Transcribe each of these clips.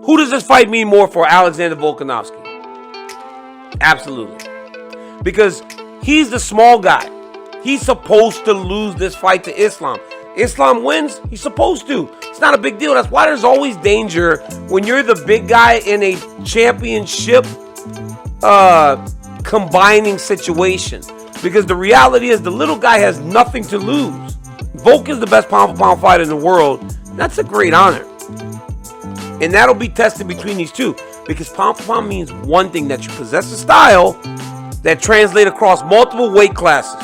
Who does this fight mean more for Alexander Volkanovski? Absolutely. Because he's the small guy. He's supposed to lose this fight to Islam. Islam wins, he's supposed to. It's not a big deal. That's why there's always danger when you're the big guy in a championship combining situation. Because the reality is the little guy has nothing to lose. Volk is the best pound-for-pound fighter in the world. That's a great honor. And that'll be tested between these two. Because pound-for-pound means one thing, that you possess a style that translates across multiple weight classes.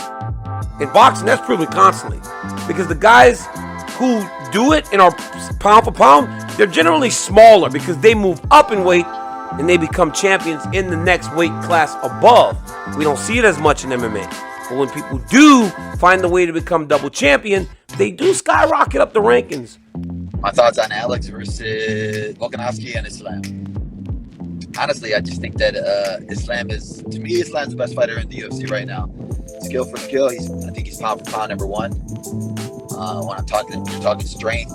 In boxing, that's proven constantly. Because the guys who do it and are pound for pound, they're generally smaller because they move up in weight and they become champions in the next weight class above. We don't see it as much in MMA. But when people do find the way to become double champion, they do skyrocket up the rankings. My thoughts on Alex versus Volkanovski and Islam. Honestly, I just think that Islam's the best fighter in the UFC right now. Skill for skill, I think he's pound for pound number one. When you're talking strength,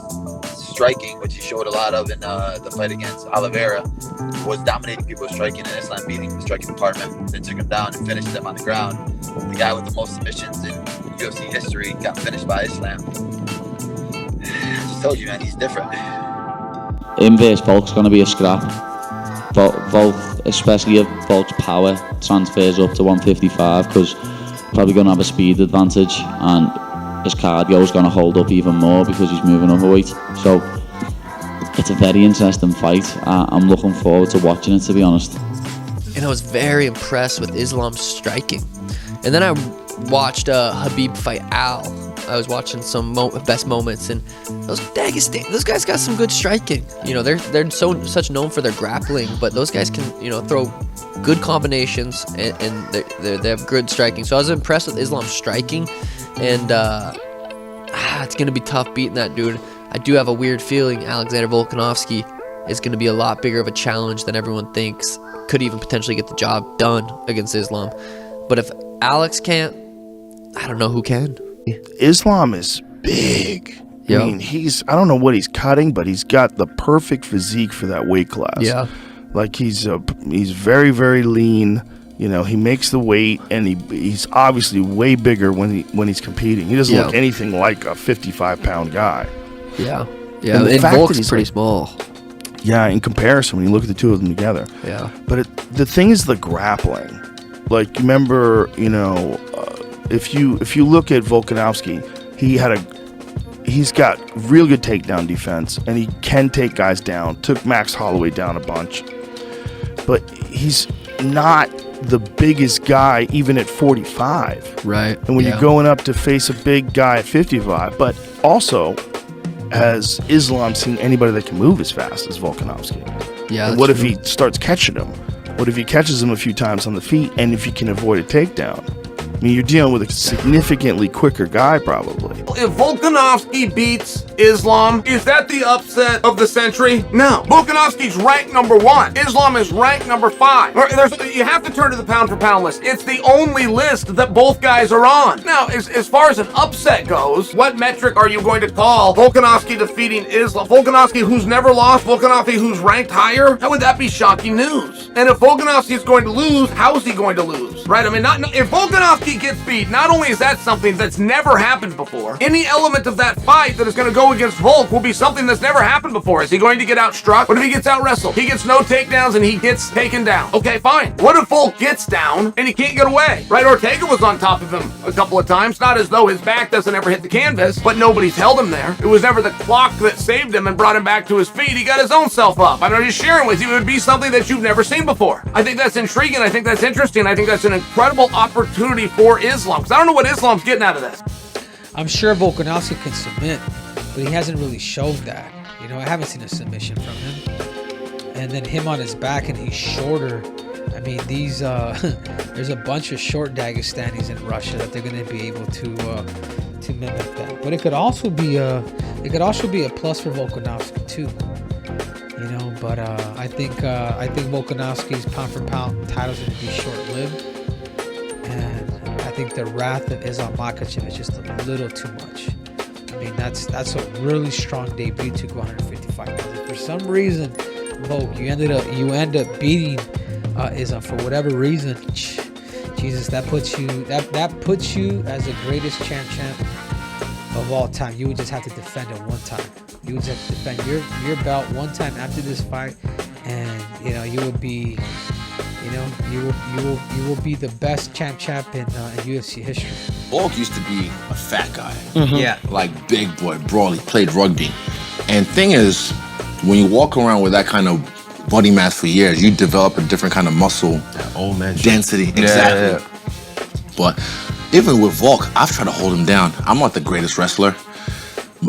striking, which he showed a lot of in the fight against Oliveira, was dominating people with striking, and Islam beating the striking department, then took him down and finished him on the ground. The guy with the most submissions in UFC history got finished by Islam. I just told you, man, he's different. Inverse Volk's going to be a scrap. Volk, especially if Volk's power transfers up to 155, because probably going to have a speed advantage, and his cardio is going to hold up even more because he's moving up a weight. So it's a very interesting fight. I'm looking forward to watching it, to be honest. And I was very impressed with Islam's striking. And then I watched Habib fight Al. I was watching some best moments, and those guys got some good striking. You know, they're such known for their grappling, but those guys can, you know, throw good combinations, and they have good striking. So I was impressed with Islam's striking, and it's gonna be tough beating that dude. I do have a weird feeling Alexander Volkanovski is gonna be a lot bigger of a challenge than everyone thinks. Could even potentially get the job done against Islam. But if Alex can't, I don't know who can. Islam is big. Yep. I mean, I don't know what he's cutting, but he's got the perfect physique for that weight class. Yeah. Like he's very, very lean. You know, he makes the weight, and he's obviously way bigger when he's competing. He doesn't look anything like a 55-pound guy. Yeah. Yeah, and Volk's pretty small. Yeah, in comparison, when you look at the two of them together. Yeah. But the thing is the grappling. Like, remember, you know, if you look at Volkanovski, he's got real good takedown defense, and he can take guys down. Took Max Holloway down a bunch. But he's not the biggest guy even at 45. Right. And when you're going up to face a big guy at 55, but also has Islam seen anybody that can move as fast as Volkanovski? Yeah. And what if he starts catching him? What if he catches him a few times on the feet, and if he can avoid a takedown? I mean, you're dealing with a significantly quicker guy, probably. If Volkanovski beats Islam, is that the upset of the century? No. Volkanovski's ranked number 1. Islam is ranked number 5. You have to turn to the pound-for-pound list. It's the only list that both guys are on. Now, as far as an upset goes, what metric are you going to call Volkanovski defeating Islam? Volkanovski who's never lost? Volkanovski who's ranked higher? How would that be shocking news? And if Volkanovski is going to lose, how is he going to lose? Right? I mean, if Volkanovski gets beat, not only is that something that's never happened before, any element of that fight that is going to go against Volk will be something that's never happened before. Is he going to get outstruck? What if he gets out wrestled? He gets no takedowns and he gets taken down. Okay, fine. What if Volk gets down and he can't get away? Right? Ortega was on top of him a couple of times, not as though his back doesn't ever hit the canvas, but nobody's held him there. It was never the clock that saved him and brought him back to his feet. He got his own self up. I'm just sharing with you, it would be something that you've never seen before. I think that's intriguing. I think that's interesting. I think that's an incredible opportunity for Islam, because I don't know what Islam's getting out of this. I'm sure Volkanovski can submit, but he hasn't really showed that. You know, I haven't seen a submission from him. And then him on his back, and he's shorter. I mean, these there's a bunch of short Dagestanis in Russia that they're going to be able to mimic that. But it could also be a plus for Volkanovski too. You know, but I think Volkanovski's pound for pound title's going to be short-lived, and I think the wrath of Islam Makhachev is just a little too much. I mean, that's a really strong debut to go 155 pounds. If for some reason Volk. You end up beating Islam for whatever reason. Jesus, that puts you as the greatest champ of all time. You would just have to defend it one time. You would just have to defend your belt one time after this fight, and you will be, you will be the best champ in UFC history. Volk used to be a fat guy. Yeah. Like big boy, brawl. He played rugby. And thing is, when you walk around with that kind of body mass for years, you develop a different kind of muscle old man density. shit. Exactly. But even with Volk, I've tried to hold him down. I'm not the greatest wrestler.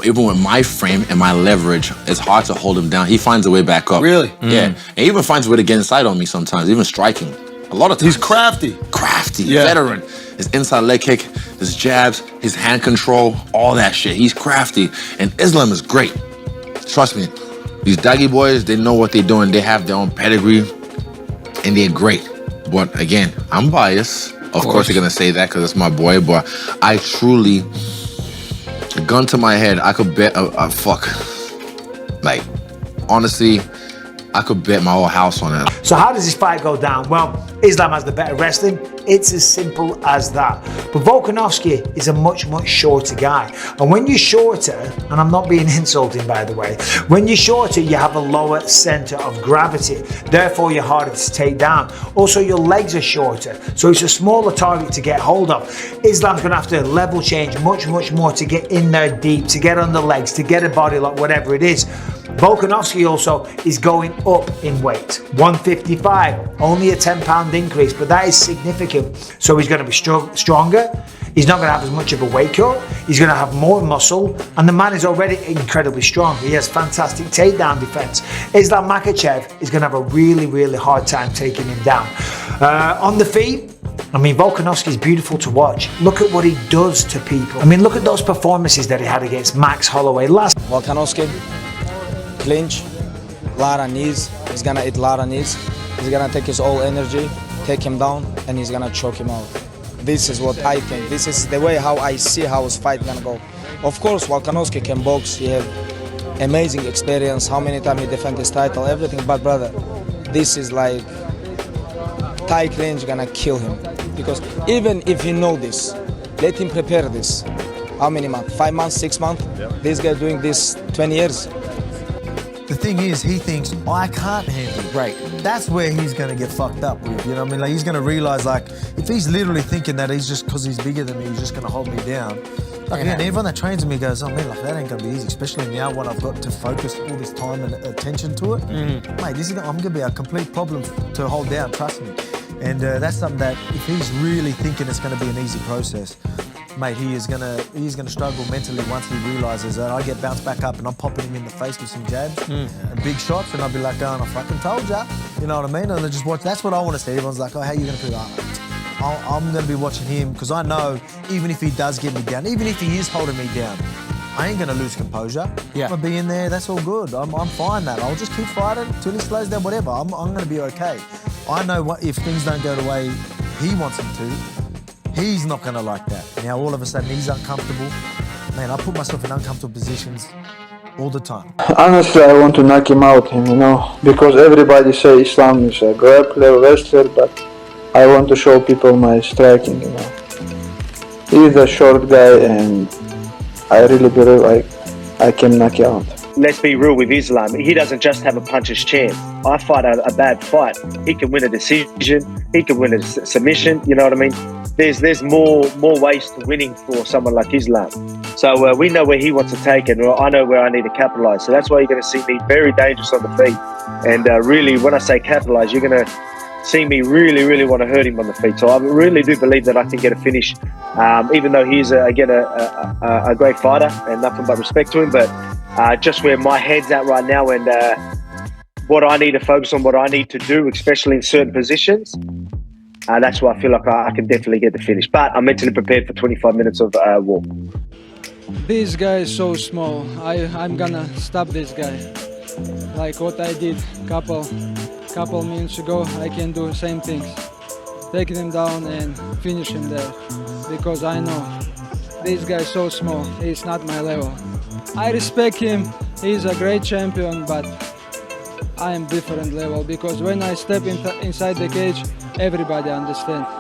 Even with my frame and my leverage, it's hard to hold him down. He finds a way back up. Really? Yeah. And he even finds a way to get inside on me sometimes, even striking. A lot of times. He's crafty. Crafty. Yeah. Veteran. His inside leg kick, his jabs, his hand control, all that shit. He's crafty. And Islam is great. Trust me. These Daggy boys, they know what they're doing. They have their own pedigree, and they're great. But again, I'm biased. Of course you're gonna say that because it's my boy, but I truly, gun to my head, I could bet honestly, I could bet my whole house on it. So how does this fight go down? Well, Islam has the better wrestling. It's as simple as that. But Volkanovski is a much shorter guy. And when you're shorter, and I'm not being insulting by the way, when you're shorter, you have a lower center of gravity. Therefore, you're harder to take down. Also, your legs are shorter. So it's a smaller target to get hold of. Islam's gonna have to level change much more to get in there deep, to get on the legs, to get a body lock, whatever it is. Volkanovski also is going up in weight. 155, only a 10-pound increase, but that is significant. So he's going to be stronger. He's not going to have as much of a weight cut. He's going to have more muscle, and the man is already incredibly strong. He has fantastic takedown defense. Islam Makhachev is going to have a really hard time taking him down. On the feet, I mean, Volkanovski is beautiful to watch. Look at what he does to people. I mean, look at those performances that he had against Max Holloway last. Volkanovski, clinch, lot of knees. He's gonna eat a lot of knees. He's gonna take his all energy, take him down, and he's gonna choke him out. This is what I think. This is the way how I see how his fight gonna go. Of course, Volkanovski can box. He have amazing experience. How many times he defend his title, everything. But brother, this is like tight range gonna kill him. Because even if you know this, let him prepare this. How many months? 5 months, 6 months? Yep. This guy doing this 20 years. The thing is, he thinks, I can't handle it. Right. That's where he's going to get fucked up with, you know what I mean? Like, he's going to realize, like, if he's literally thinking that he's just, because he's bigger than me, he's just going to hold me down. Like, again, everyone that trains with me goes, oh, man, like, that ain't going to be easy, especially now when I've got to focus all this time and attention to it. Mate, I'm going to be a complete problem to hold down, trust me. And that's something that, if he's really thinking it's going to be an easy process, mate, he's gonna struggle mentally once he realises that I get bounced back up and I'm popping him in the face with some jabs and big shots, and I'll be like going, I fucking told ya, you know what I mean? And I just watch. That's what I want to see. Everyone's like, oh, how you gonna prove that? I'm gonna be watching him because I know even if he does get me down, even if he is holding me down, I ain't gonna lose composure. Yeah. I'm gonna be in there. That's all good. I'm fine. That I'll just keep fighting till he slows down. Whatever. I'm gonna be okay. I know what if things don't go the way he wants them to. He's not going to like that. Now, all of a sudden, he's uncomfortable. Man, I put myself in uncomfortable positions all the time. Honestly, I want to knock him out, because everybody say Islam is a grappler, wrestler, but I want to show people my striking, He's a short guy, and I really believe I can knock him out. Let's be real with Islam. He doesn't just have a puncher's chance. I fight a bad fight. He can win a decision. He can win a submission. You know what I mean? There's more ways to winning for someone like Islam. So we know where he wants to take it, and I know where I need to capitalise. So that's why you're going to see me very dangerous on the feet. And really, when I say capitalise, you're going to see me really want to hurt him on the feet. So I really do believe that I can get a finish, even though he's, again, a great fighter and nothing but respect to him. But just where my head's at right now and what I need to focus on, what I need to do, especially in certain positions, that's why I feel like I can definitely get the finish. But I'm mentally prepared for 25 minutes of war. This guy is so small. I'm gonna stop this guy. Like what I did couple minutes ago, I can do the same things. Take him down and finish him there. Because I know this guy is so small. He's not my level. I respect him. He's a great champion, but I am different level because when I step inside the cage, everybody understands.